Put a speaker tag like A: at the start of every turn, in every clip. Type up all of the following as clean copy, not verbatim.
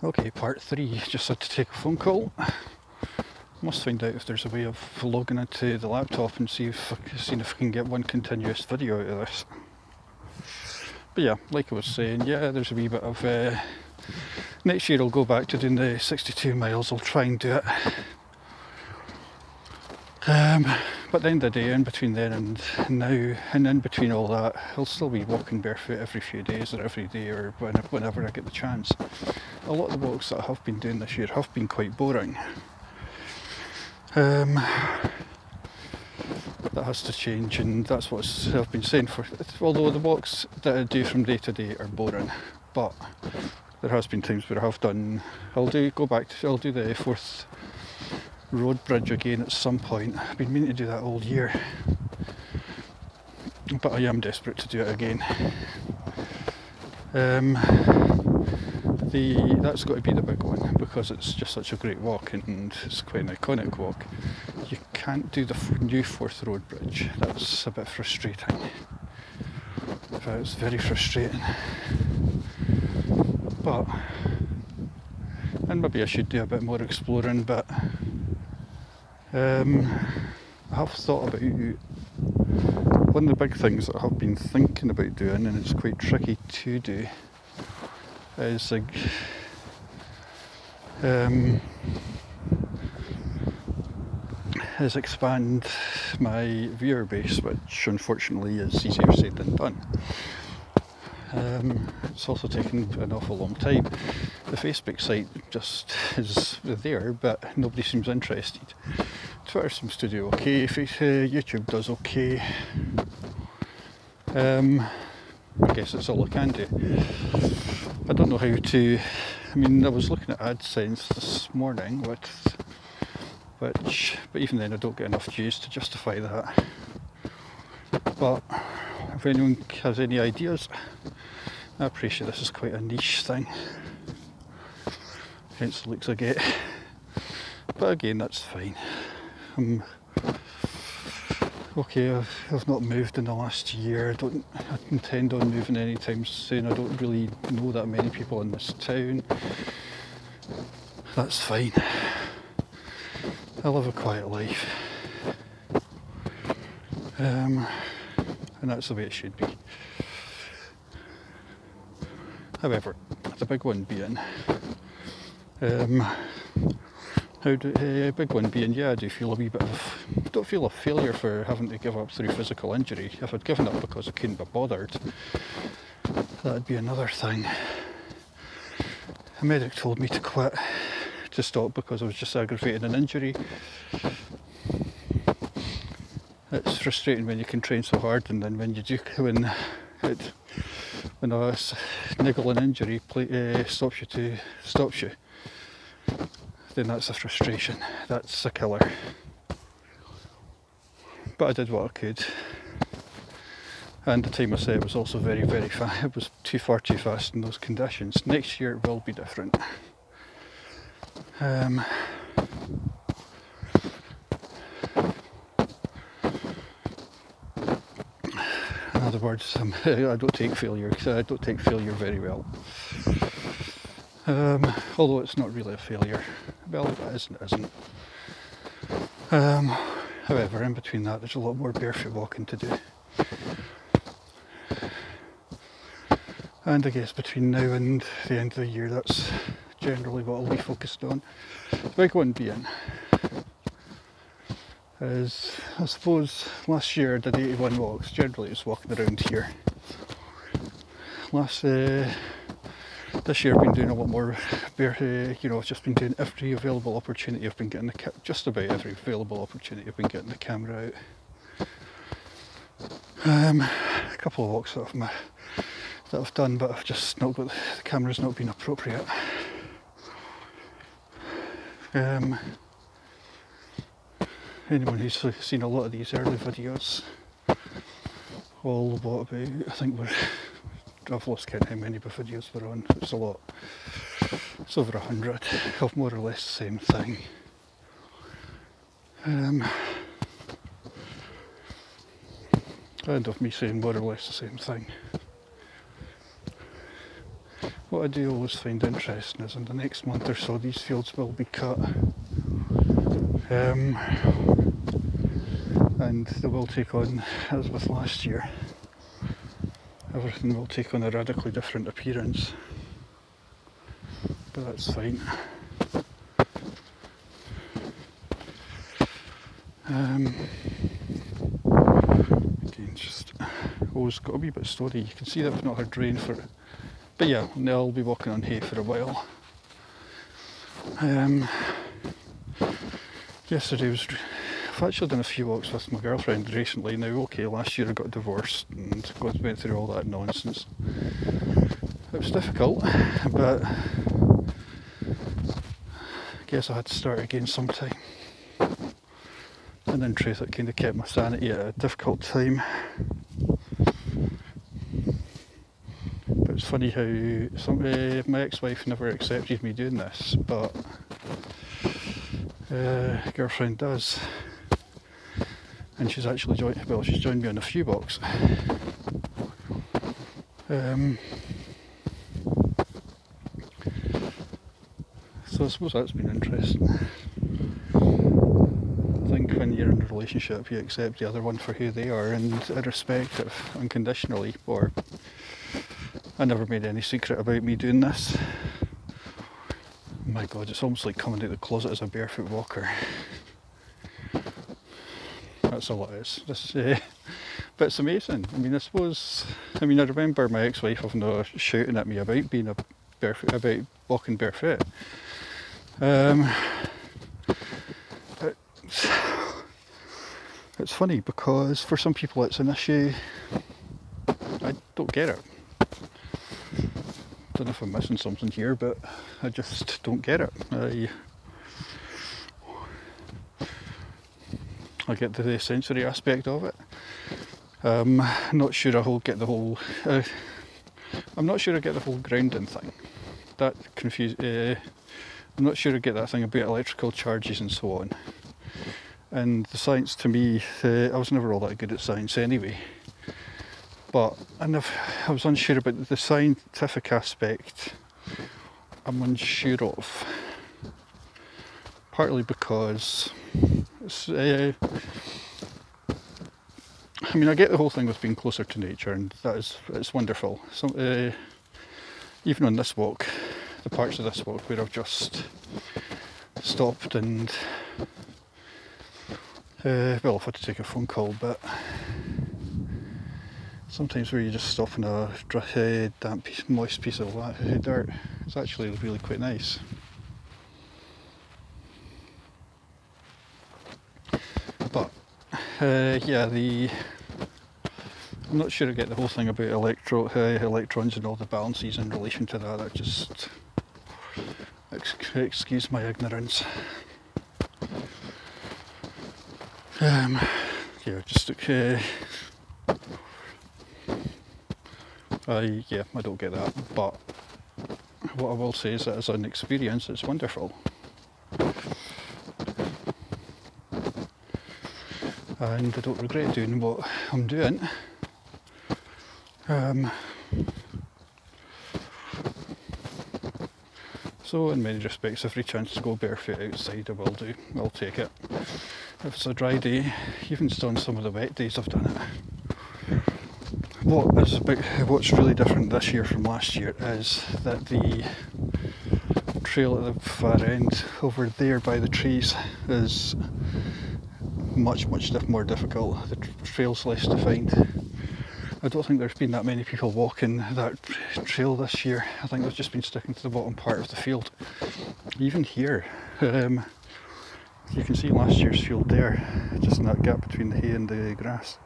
A: Okay, part 3, just had to take a phone call. Must find out if there's a way of logging into the laptop and see if I can get one continuous video out of this. But yeah, like I was saying, yeah, there's a wee bit of... next year I'll go back to doing the 62 miles, I'll try and do it. But at the end of the day, in between then and now, and in between all that, I'll still be walking barefoot every few days or every day or whenever I get the chance. A lot of the walks that I have been doing this year have been quite boring. That has to change, and that's what I've been saying for... Although the walks that I do from day to day are boring, but there has been times where I have done... I'll do the 4th road bridge again at some point. I've been meaning to do that all year, but I am desperate to do it again. That's got to be the big one, because it's just such a great walk and it's quite an iconic walk. You can't do the new 4th road bridge. That's a bit frustrating. It's very frustrating. But, and maybe I should do a bit more exploring, but I have thought about one of the big things that I have been thinking about doing, and it's quite tricky to do, is like is expand my viewer base, which unfortunately is easier said than done. It's also taken an awful long time. The Facebook site just is there, but nobody seems interested. Twitter seems to do okay, YouTube does okay. I guess that's all I can do. I don't know how to... I mean, I was looking at AdSense this morning, but even then I don't get enough views to justify that. But if anyone has any ideas, I appreciate this is quite a niche thing, hence the looks I get. But again, that's fine. Okay, I've not moved in the last year. I intend on moving anytime soon. I don't really know that many people in this town. That's fine. I live a quiet life. And that's the way it should be. However, the big one being, yeah, I do feel a wee bit of... don't feel a failure for having to give up through physical injury. If I'd given up because I couldn't be bothered, that'd be another thing. A medic told me to stop because I was just aggravating an injury. It's frustrating when you can train so hard, and then when a niggling injury stops you, then that's a frustration. That's a killer. But I did what I could, and the time I set was also very, very fast. It was far too fast in those conditions. Next year it will be different. In other words, I don't take failure very well. Although it's not really a failure. Well, it is and it isn't. However, in between that, there's a lot more barefoot walking to do. And I guess between now and the end of the year, that's generally what I'll be focused on. The big one being is, I suppose, last year I did 81 walks. Generally, it was walking around here. This year I've been doing a lot more I've just been doing every available opportunity. I've been getting just about every available opportunity I've been getting the camera out. A couple of walks that I've done, but I've just not got, the camera's not been appropriate. Anyone who's seen a lot of these early videos, I've lost count how many videos we're on. It's a lot. It's over 100 of more or less the same thing. And of me saying more or less the same thing. what I do always find interesting is in the next month or so these fields will be cut, and they will take on, as with last year, everything will take on a radically different appearance, but that's fine. Again, just always got a wee bit story. You can see that I've not had rain for, but yeah, I'll be walking on hay for a while. Yesterday I've actually done a few walks with my girlfriend recently. Now, okay, last year I got divorced and went through all that nonsense. It was difficult, but I guess I had to start again sometime. And in truth, it kind of kept my sanity at a difficult time. But it's funny how my ex-wife never accepted me doing this, but girlfriend does. And she's actually joined me on a few walks. So I suppose that's been interesting. I think when you're in a relationship you accept the other one for who they are, and irrespective, unconditionally. Or I never made any secret about me doing this. My God, it's almost like coming out of the closet as a barefoot walker. That's all it is. But it's amazing. I mean, I remember my ex-wife often shouting at me about being about walking barefoot. It's funny because for some people it's an issue. I don't get it. Don't know if I'm missing something here, but I just don't get it. I get the sensory aspect of it. I'm not sure I get the whole grounding thing. That I'm not sure I get that thing about electrical charges and so on. And the science, to me, I was never all that good at science anyway. But I was unsure about the scientific aspect. I'm unsure of. Partly because I get the whole thing with being closer to nature, and it's wonderful. So, even on this walk, the parts of this walk where I've just stopped and I've had to take a phone call, but sometimes where you just stop in a damp, moist piece of dirt, it's actually really quite nice. But I'm not sure I get the whole thing about electrons and all the balances in relation to that. That just excuse my ignorance. I don't get that. But what I will say is that as an experience, it's wonderful. And I don't regret doing what I'm doing. So in many respects, every chance to go barefoot outside I will do. I'll take it. If it's a dry day, even still on some of the wet days I've done it. What's really different this year from last year is that the trail at the far end over there by the trees is much more difficult. The trail's less defined. I don't think there's been that many people walking that trail this year. I think they've just been sticking to the bottom part of the field. Even here, you can see last year's field there, just in that gap between the hay and the grass.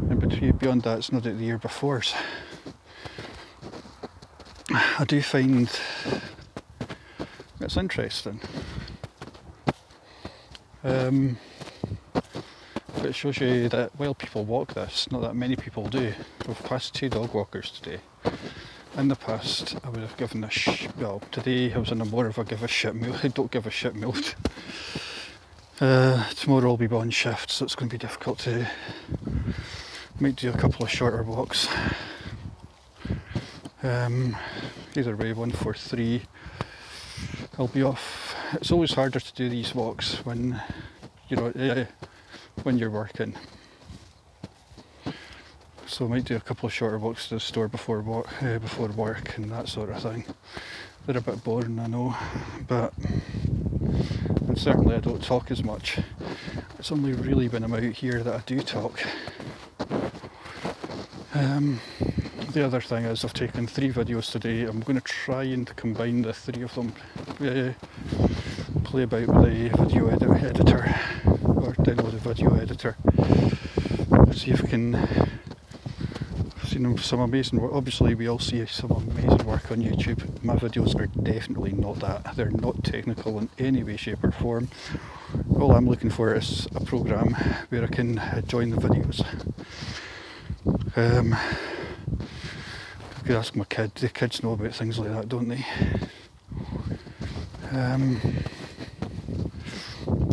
A: And beyond that, it's not the year before's. I do find it's interesting. It shows you that while people walk this, not that many people do. We've passed 2 dog walkers today. In the past, I would have given today I was in a more of a give a shit mood. I don't give a shit mood. Tomorrow I'll be on shift, so it's going to be difficult to might do a couple of shorter walks. either way, 143. I'll be off. It's always harder to do these walks when when you're working. So I might do a couple of shorter walks to the store before work and that sort of thing. They're a bit boring, I know, but and certainly I don't talk as much. It's only really when I'm out here that I do talk. The other thing is I've taken 3 videos today. I'm going to try and combine the 3 of them. Play about with the video editor, or download a video editor. See if I can see some amazing work. Obviously we all see some amazing work on YouTube. My videos are definitely not that. They're not technical in any way, shape or form. All I'm looking for is a program where I can join the videos. I could ask my kid. The kids know about things like that, don't they?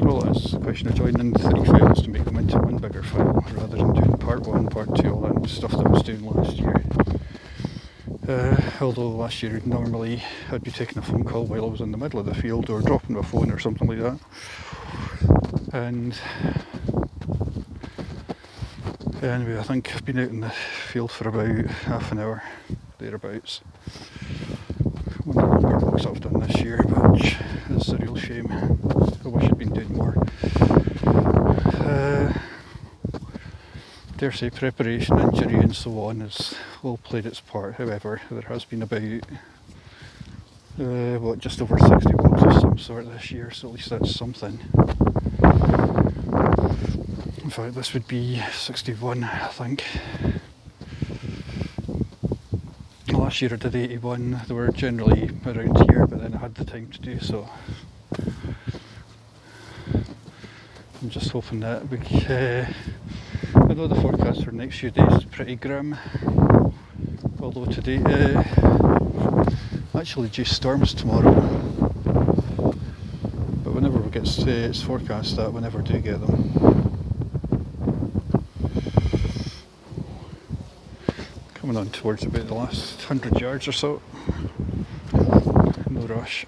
A: Well, it's a question of joining 3 files to make them into one bigger file, rather than doing part 1, part 2, all that stuff that I was doing last year. Although last year normally I'd be taking a phone call while I was in the middle of the field, or dropping my phone or something like that. And anyway, I think I've been out in the field for about half an hour, thereabouts. One of the longer walks I've done this year, which is a real shame. I wish I'd been doing more. Dare say preparation, injury and so on has all played its part. However, there has been about just over 60 walks of some sort this year, so at least that's something. In fact, this would be 61, I think. Last year I did 81. They were generally around here, but then I had the time to do so. I'm just hoping that we I know the forecast for the next few days is pretty grim, although today actually due storms tomorrow, but whenever we get it's forecast that we never do get them. Coming on towards about the last 100 yards or so. No rush.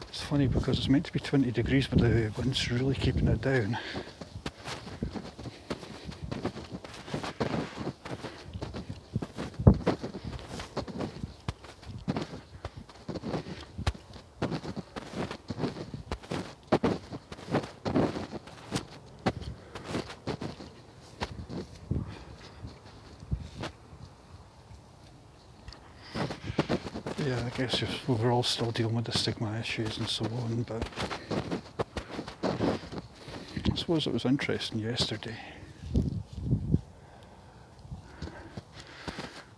A: It's funny because it's meant to be 20 degrees, but the wind's really keeping it down. Yeah, I guess we're all still dealing with the stigma issues and so on, but I suppose it was interesting yesterday.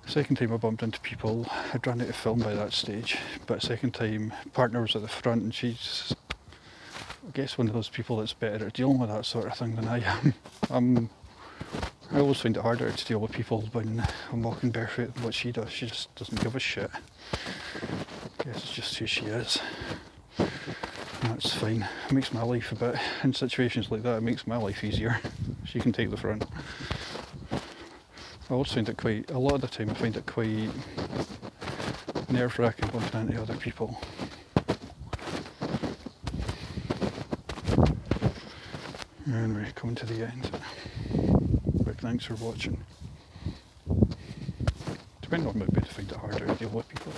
A: Second time I bumped into people, I'd run out of film by that stage, but second time, partner was at the front and she's, I guess, one of those people that's better at dealing with that sort of thing than I am. I always find it harder to deal with people when I'm walking barefoot than what she does. She just doesn't give a shit. I guess it's just who she is. And that's fine. It makes my life a bit, in situations like that, it makes my life easier. She can take the front. I always find it quite, a lot of the time I find it quite nerve-wracking bumping into other people. And we're coming to the end. Big thanks for watching. Depending on my mood, I find it harder to deal with people.